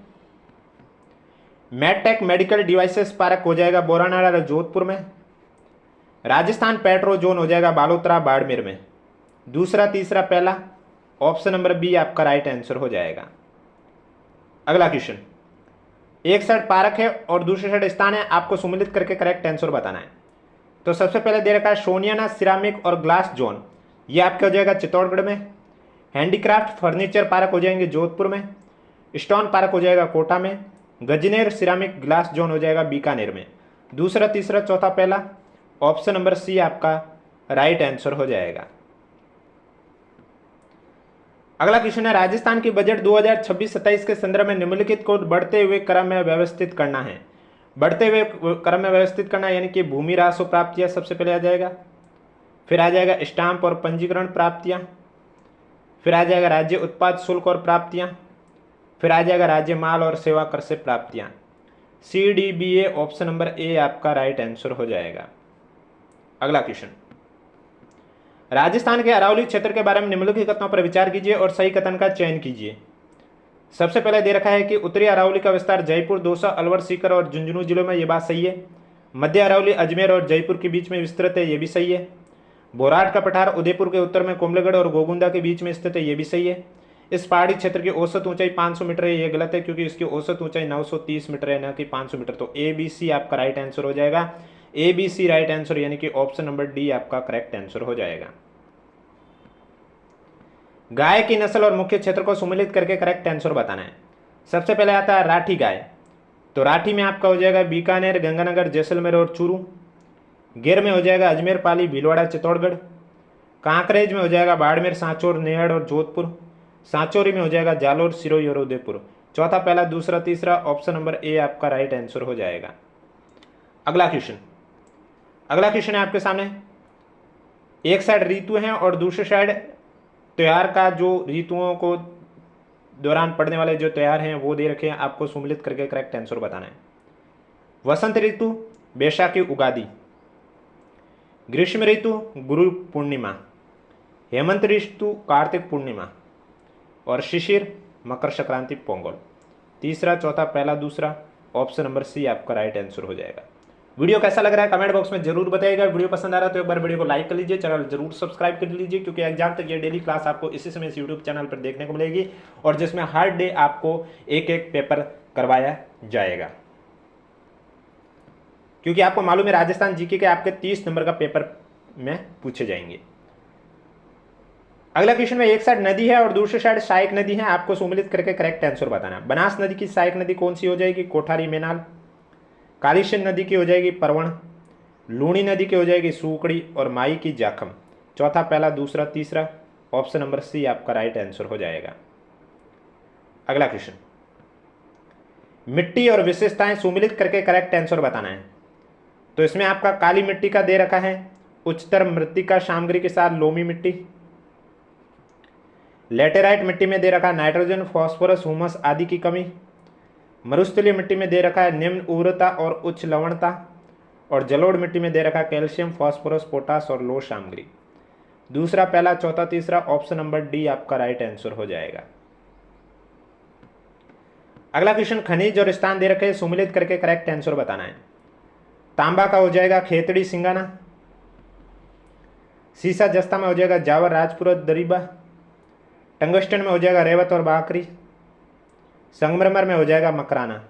मेडटेक मेडिकल डिवाइसेस पार्क हो जाएगा बोरानाड़ा जोधपुर में। राजस्थान पेट्रो जोन हो जाएगा बालोतरा बाड़मेर में। दूसरा, तीसरा, पहला, ऑप्शन नंबर बी आपका राइट आंसर हो जाएगा। अगला क्वेश्चन, एक साइड पार्क है और दूसरी साइड स्थान है, आपको सम्मिलित करके करेक्ट आंसर बताना है। तो सबसे पहले दे रखा है सोनियाना सिरामिक और ग्लास जोन, ये आपका हो जाएगा चित्तौड़गढ़ में। हैंडीक्राफ्ट फर्नीचर पार्क हो जाएंगे जोधपुर में। स्टोन पार्क हो जाएगा कोटा में। गजनेर सिरामिक ग्लास जोन हो जाएगा बीकानेर में। दूसरा, तीसरा, चौथा, पहला, ऑप्शन नंबर सी आपका राइट आंसर हो जाएगा। अगला क्वेश्चन है, राजस्थान की बजट 2026-27 के संदर्भ में निम्नलिखित को बढ़ते हुए क्रम में व्यवस्थित करना है। बढ़ते हुए क्रम में व्यवस्थित करना यानी कि भूमि राजस्व प्राप्तियां सबसे पहले आ जाएगा। फिर आ जाएगा स्टाम्प और पंजीकरण प्राप्तियां। फिर आ जाएगा राज्य उत्पाद शुल्क और प्राप्तियां। फिर आ जाएगा राज्य माल और सेवा कर से प्राप्तियां। CDBA ऑप्शन नंबर ए आपका राइट आंसर हो जाएगा। अगला क्वेश्चन, राजस्थान के अरावली क्षेत्र के बारे में निम्नलिखित कथनों पर विचार कीजिए और सही कथन का चयन कीजिए। सबसे पहले दे रखा है कि उत्तरी अरावली का विस्तार जयपुर, दौसा, अलवर, सीकर और झुंझुनू जिलों में, ये बात सही है। मध्य अरावली अजमेर और जयपुर के बीच में विस्तृत है, ये भी सही है। बोराट का पठार उदयपुर के उत्तर में कुंभलगढ़ और गोगुंदा के बीच में स्थित है, ये भी सही है। इस पहाड़ी क्षेत्र की औसत ऊंचाई 500 मीटर है, ये गलत है क्योंकि इसकी औसत ऊंचाई 930 मीटर है, न कि 500 मीटर। तो ABC आपका राइट आंसर हो जाएगा। ABC राइट आंसर यानी कि ऑप्शन नंबर डी आपका करेक्ट आंसर हो जाएगा। गाय की नस्ल और मुख्य क्षेत्र को सम्मिलित करके करेक्ट आंसर बताना है। सबसे पहले आता है राठी गाय, तो राठी में आपका हो जाएगा बीकानेर, गंगानगर, जैसलमेर और चूरू। गिर में हो जाएगा अजमेर, पाली, भीलवाड़ा, चित्तौड़गढ़। कांकरेज में हो जाएगा बाड़मेर, सांचौर, नेहड़ और जोधपुर। सांचौरी में हो जाएगा जालोर, सिरोही और उदयपुर। चौथा, पहला, दूसरा, तीसरा, ऑप्शन नंबर ए आपका राइट आंसर हो जाएगा। अगला क्वेश्चन है आपके सामने, एक साइड ऋतु है और दूसरी साइड त्योहार का, जो ऋतुओं को दौरान पड़ने वाले जो त्योहार हैं वो दे रखे हैं, आपको सम्मिलित करके करेक्ट आंसर बताना है। वसंत ऋतु बैसाखी उगादि। ग्रीष्म ऋतु गुरु पूर्णिमा। हेमंत ऋतु कार्तिक पूर्णिमा। और शिशिर मकर संक्रांति पोंगल। तीसरा, चौथा, पहला, दूसरा, ऑप्शन नंबर सी आपका राइट आंसर हो जाएगा। वीडियो कैसा लग रहा है कमेंट बॉक्स में जरूर बताइएगा। वीडियो पसंद आ रहा है तो एक बार वीडियो को लाइक कर लीजिए, चैनल जरूर सब्सक्राइब कर लीजिए, क्योंकि एग्जाम तक ये डेली क्लास आपको इसी समय इस यूट्यूब चैनल पर देखने को मिलेगी और जिसमें हर डे आपको एक एक पेपर करवाया जाएगा। क्योंकि आपको मालूम है राजस्थान जीके के आपके 30 नंबर का पेपर में पूछे जाएंगे। अगला क्वेश्चन में एक साइड नदी है और दूसरी साइड सहायक नदी है, आपको सम्मिलित करके करेक्ट आंसर बताना है। बनास नदी की सहायक नदी कौन सी हो जाएगी? कोठारी मेनाल। कालीसिंध नदी की हो जाएगी परवण। लूणी नदी की हो जाएगी सूकड़ी और माई की जाखम। चौथा, पहला, दूसरा, तीसरा, ऑप्शन नंबर सी आपका राइट आंसर हो जाएगा। अगला क्वेश्चन, मिट्टी और विशेषताएं सम्मिलित करके करेक्ट आंसर बताना है। तो इसमें आपका काली मिट्टी का दे रखा है, उच्चतर मृत्तिका सामग्री के साथ लोमी मिट्टी। लेटेराइट मिट्टी में दे रखा है नाइट्रोजन, फास्फोरस, हुमस आदि की कमी। मरुस्थलीय मिट्टी में दे रखा है निम्न उर्वरता और उच्च लवणता। और जलोढ़ मिट्टी में दे रखा है कैल्शियम, फास्फोरस, पोटास और लोह सामग्री। दूसरा, पहला, चौथा, तीसरा, ऑप्शन नंबर डी आपका राइट आंसर हो जाएगा। अगला क्वेश्चन, खनिज और स्थान दे रखे हैं, सम्मिलित करके करेक्ट आंसर बताना है। तांबा का हो जाएगा खेतड़ी सिंगाना। सीसा जस्ता में हो जाएगा जावर, राजपुरा, दरीबा। टंगस्टन में हो जाएगा रेवत और बाकरी। संगमरमर में हो जाएगा मकराना।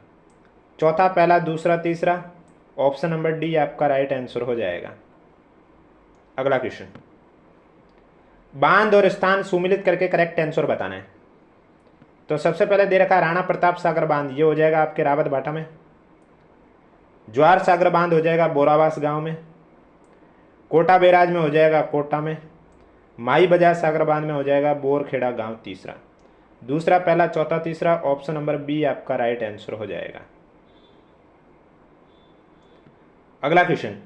चौथा, पहला, दूसरा, तीसरा, ऑप्शन नंबर डी आपका राइट आंसर हो जाएगा। अगला क्वेश्चन, बांध और स्थान सम्मिलित करके करेक्ट आंसर बताना है। तो सबसे पहले दे रखा है राणा प्रताप सागर बांध, ये हो जाएगा आपके रावत भाटा में। ज्वार सागर बांध हो जाएगा बोरावास गांव में। कोटा बैराज में हो जाएगा कोटा में। माई बाजार सागर बांध में हो जाएगा बोरखेड़ा गांव तीसरा। दूसरा, पहला, चौथा, तीसरा, ऑप्शन नंबर बी आपका राइट आंसर हो जाएगा। अगला क्वेश्चन,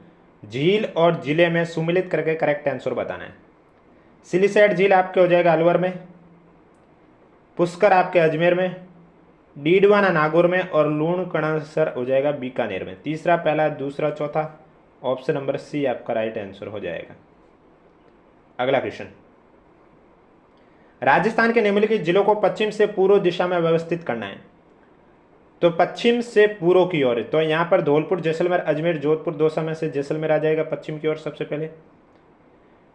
झील और जिले में सम्मिलित करके करेक्ट आंसर बताना है। सिलिसैट झील आपके हो जाएगा अलवर में। पुष्कर आपके अजमेर में। डीडवाना नागौर में और लूणकणसर हो जाएगा बीकानेर में। तीसरा, पहला, दूसरा, चौथा, ऑप्शन नंबर सी आपका राइट आंसर हो जाएगा। अगला क्वेश्चन, राजस्थान के निम्नलिखित जिलों को पश्चिम से पूर्व दिशा में व्यवस्थित करना है। तो पश्चिम से पूर्व की ओर, तो यहां पर धौलपुर, जैसलमेर, अजमेर, जोधपुर, दौसा में से जैसलमेर आ जाएगा पश्चिम की ओर सबसे पहले।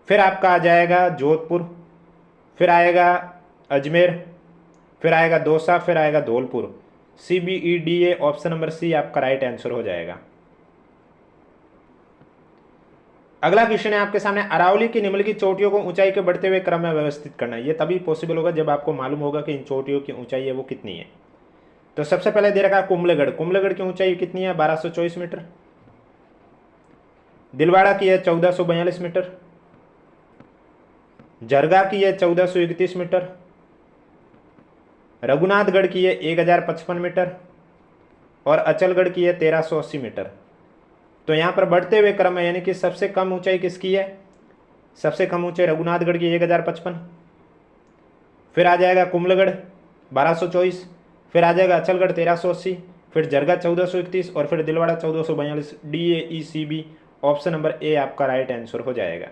फिर आपका आ जाएगा जोधपुर, फिर आएगा अजमेर, फिर आएगा दौसा, फिर आएगा Dholpur. CBEDA option number C आपका राइट आंसर हो जाएगा। अगला क्वेश्चन है आपके सामने, अरावली की निम्नलिखित चोटियों को ऊंचाई के बढ़ते हुए क्रम में व्यवस्थित करना है। यह तभी पॉसिबल होगा जब आपको मालूम होगा कि इन चोटियों की ऊंचाई है वो कितनी है। तो सबसे पहले दे रखा है कुंभलगढ़। कुंभलगढ़ की ऊंचाई कितनी है? 1224 मीटर। दिलवाड़ा की है 1442 मीटर। जरगा की है 1431 मीटर। रघुनाथगढ़ की है 1055 मीटर और अचलगढ़ की है 1380 मीटर। तो यहाँ पर बढ़ते हुए क्रम है, यानी कि सबसे कम ऊंचाई किसकी है? सबसे कम ऊंचाई रघुनाथगढ़ की 1055, फिर आ जाएगा कुंभलगढ़ 1224, फिर आ जाएगा अचलगढ़ 1380, फिर जरगा 1431 और फिर दिलवाड़ा 1442। DAECB ऑप्शन नंबर ए आपका राइट आंसर हो जाएगा।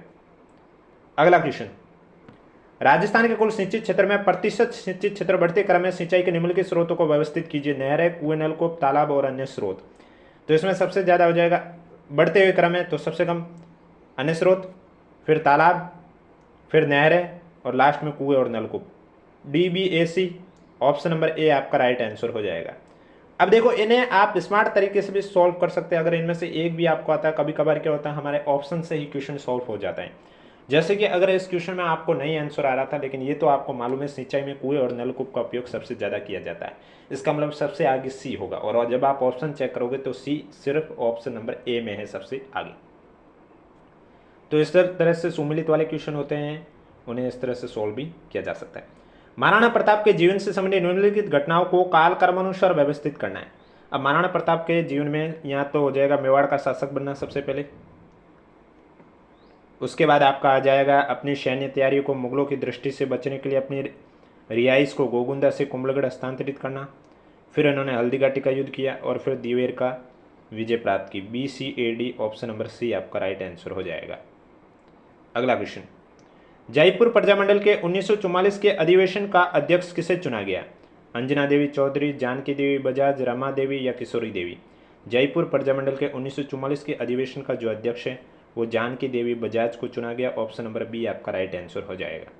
अगला क्वेश्चन, राजस्थान के कुल सिंचित क्षेत्र में प्रतिशत सिंचित क्षेत्र बढ़ते क्रम में सिंचाई के निम्नलिखित स्रोतों को व्यवस्थित कीजिए। नहरें, कुएं, नलकूप, तालाब और अन्य स्रोत। तो इसमें सबसे ज़्यादा हो जाएगा बढ़ते हुए क्रम है, तो सबसे कम अन्य स्रोत, फिर तालाब, फिर नहरें और लास्ट में कुएं और नलकूप। DBAC ऑप्शन नंबर ए आपका राइट आंसर हो जाएगा। अब देखो, इन्हें आप स्मार्ट तरीके से भी सॉल्व कर सकते हैं। अगर इनमें से एक भी आपको आता है, कभी कभार क्या होता है हमारे ऑप्शन से ही क्वेश्चन सॉल्व हो जाता है। जैसे कि अगर इस क्वेश्चन में आपको नहीं आंसर आ रहा था, लेकिन ये तो आपको मालूम है सिंचाई में कुएं और नलकूप का उपयोग सबसे ज़्यादा किया जाता है, इसका मतलब सबसे आगे सी होगा। और जब आप ऑप्शन चेक करोगे तो सी सिर्फ ऑप्शन नंबर ए में है सबसे आगे। तो इस तरह से सुमिलित वाले क्वेश्चन होते हैं, उन्हें इस तरह से सॉल्व भी किया जा सकता है। महाराणा प्रताप के जीवन से संबंधित निम्नलिखित घटनाओं को काल क्रमानुसार व्यवस्थित करना है। अब महाराणा प्रताप के जीवन में यहाँ तो हो जाएगा मेवाड़ का शासक बनना सबसे पहले, उसके बाद आपका आ जाएगा अपनी सैन्य तैयारियों को मुगलों की दृष्टि से बचने के लिए अपनी रिहाइश को गोगुंदा से कुंभलगढ़ हस्तांतरित करना, फिर इन्होंने हल्दी घाटी का युद्ध किया और फिर दिवेर का विजय प्राप्त की। BCAD ऑप्शन नंबर सी आपका राइट आंसर हो जाएगा। अगला क्वेश्चन, जयपुर प्रजामंडल के 1944 के अधिवेशन का अध्यक्ष किसे चुना गया? अंजना देवी चौधरी, जानकी देवी बजाज, रमा देवी या किशोरी देवी? जयपुर प्रजामंडल के 1944 के अधिवेशन का जो अध्यक्ष है वो जानकी देवी बजाज को चुना गया। ऑप्शन नंबर बी आपका राइट आंसर हो जाएगा।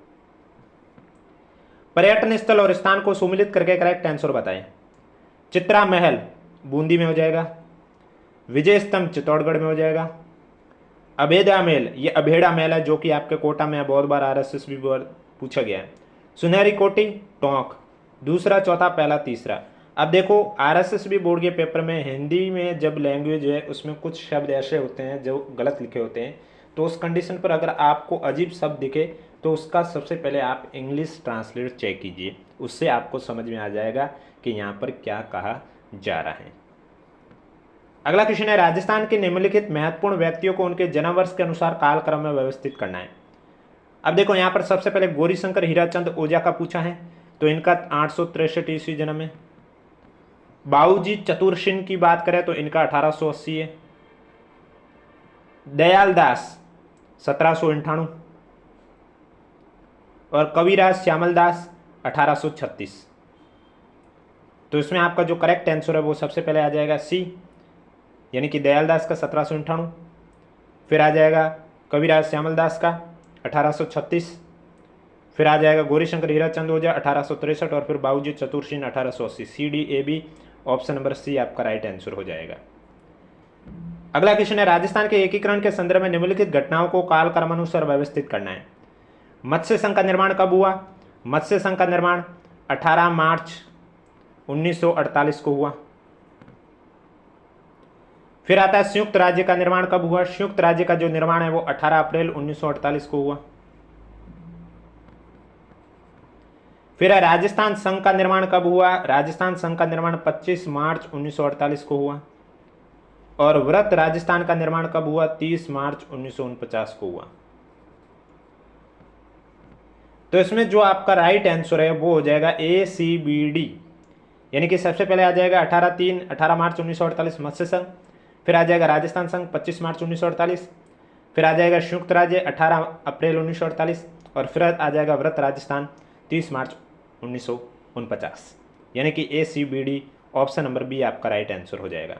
पर्यटन स्थल और स्थान को सुमिलित करके करेक्ट आंसर बताएं। चित्रा महल बूंदी में हो जाएगा, विजय स्तंभ चित्तौड़गढ़ में हो जाएगा, अभेदा महल ये अभेड़ा महल है जो कि आपके कोटा में बहुत बार आरएसएस भी पूछा गया है, सुनहरी कोठी टोंक, दूसरा चौथा पहला तीसरा। अब देखो आरएसएस बोर्ड के पेपर में हिंदी में जब लैंग्वेज है उसमें कुछ शब्द ऐसे होते हैं जो गलत लिखे होते हैं, तो उस कंडीशन पर अगर आपको अजीब शब्द दिखे तो उसका सबसे पहले आप इंग्लिश ट्रांसलेट चेक कीजिए, उससे आपको समझ में आ जाएगा कि यहाँ पर क्या कहा जा रहा है। अगला क्वेश्चन है, राजस्थान के निम्नलिखित महत्वपूर्ण व्यक्तियों को उनके जन्म वर्ष के अनुसार कालक्रम में व्यवस्थित करना है। अब देखो यहाँ पर सबसे पहले गौरीशंकर हीराचंद ओझा का पूछा है, तो इनका 863 ईस्वी जन्म है। बाबूजी चतुर्सिन की बात करें तो इनका 1880 है। दयाल दास 1798 और कविराज श्यामल दास 1836। तो इसमें आपका जो करेक्ट आंसर है वो सबसे पहले आ जाएगा सी, यानी कि दयाल दास का 1798, फिर आ जाएगा कविराज श्यामल दास का 1836, फिर आ जाएगा गौरीशंकर हीराचंद ओझा 1863 और फिर बाबूजी Chatursin 1880। C D A B option number C आपका राइट आंसर हो जाएगा। अगला क्वेश्चन है, राजस्थान के एकीकरण के संदर्भ में निम्नलिखित घटनाओं को कालक्रमानुसार व्यवस्थित करना है। मत्स्य संघ का निर्माण कब हुआ? मत्स्य संघ का निर्माण 18 मार्च 1948 को हुआ। फिर आता है संयुक्त राज्य का निर्माण कब हुआ? संयुक्त राज्य का जो निर्माण है वो 18 अप्रैल 1948 को हुआ। फिर है राजस्थान संघ का निर्माण कब हुआ? राजस्थान संघ का निर्माण 25 मार्च 1948 को हुआ। और व्रत राजस्थान का निर्माण कब हुआ? 30 मार्च 1949 को हुआ। तो इसमें जो आपका राइट आंसर है वो हो जाएगा ए सी बी डी, यानी कि सबसे पहले आ जाएगा 18 मार्च 1948 मत्स्य संघ, फिर आ जाएगा राजस्थान संघ 25 मार्च 1948, फिर आ जाएगा संयुक्त राज्य 18 अप्रैल 1948 और फिर आ जाएगा व्रत राजस्थान 30 मार्च 1949, यानी कि A C B D option number B आपका राइट आंसर हो जाएगा।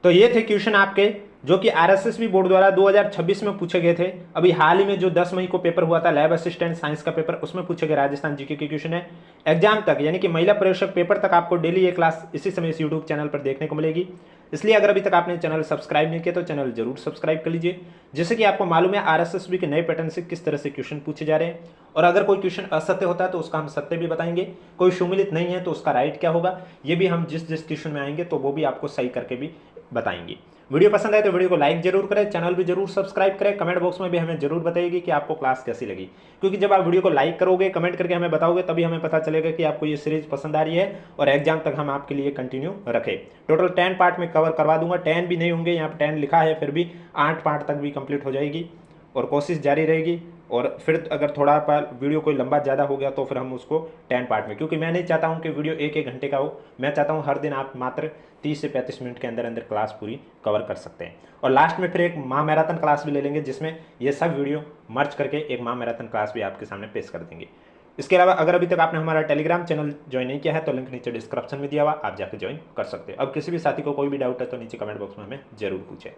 तो ये थे क्वेश्चन आपके जो कि आरएसएस बोर्ड द्वारा 2026 में पूछे गए थे। अभी हाल ही में जो 10 मई को पेपर हुआ था लैब असिस्टेंट साइंस का पेपर, उसमें पूछे गए राजस्थान जीके के क्वेश्चन है। एग्जाम तक यानी कि महिला प्रवेशक पेपर तक आपको डेली ये क्लास इसी समय इस यूट्यूब चैनल पर देखने को मिलेगी। इसलिए अगर अभी तक आपने चैनल सब्सक्राइब नहीं किया तो चैनल जरूर सब्सक्राइब कर लीजिए, जिससे कि आपको मालूम है आरएसएस के नए पैटर्न से किस तरह से क्वेश्चन पूछे जा रहे हैं। और अगर कोई क्वेश्चन असत्य होता है तो उसका हम सत्य भी बताएंगे, कोई सुमिलित नहीं है तो उसका राइट क्या होगा ये भी हम जिस क्वेश्चन में आएंगे तो वो भी आपको सही करके भी बताएंगे। वीडियो पसंद आए तो वीडियो को लाइक जरूर करें, चैनल भी जरूर सब्सक्राइब करें, कमेंट बॉक्स में भी हमें जरूर बताइएगा कि आपको क्लास कैसी लगी, क्योंकि जब आप वीडियो को लाइक करोगे कमेंट करके हमें बताओगे तभी हमें पता चलेगा कि आपको ये सीरीज पसंद आ रही है और एग्जाम तक हम आपके लिए कंटिन्यू रखें। टोटल 10 पार्ट में कवर करवा दूंगा, 10 भी नहीं होंगे, यहाँ पर 10 लिखा है फिर भी 8 पार्ट तक भी कंप्लीट हो जाएगी और कोशिश जारी रहेगी। और फिर अगर थोड़ा वीडियो कोई लंबा ज़्यादा हो गया तो फिर हम उसको 10 पार्ट में, क्योंकि मैं नहीं चाहता हूँ कि वीडियो 1-1 घंटे का हो, मैं चाहता हूँ हर दिन आप मात्र 30 से 35 मिनट के अंदर अंदर क्लास पूरी कवर कर सकते हैं। और लास्ट में फिर एक माह मैराथन क्लास भी ले लेंगे जिसमें ये सब वीडियो मर्ज करके एक माह मैराथन क्लास भी आपके सामने पेश कर देंगे। इसके अलावा अगर अभी तक आपने हमारा टेलीग्राम चैनल ज्वाइन नहीं किया है तो लिंक नीचे डिस्क्रिप्शन में दिया हुआ, आप जाकर ज्वाइन कर सकते हैं। अब किसी भी साथी को कोई भी डाउट है तो नीचे कमेंट बॉक्स में हमें जरूर पूछें।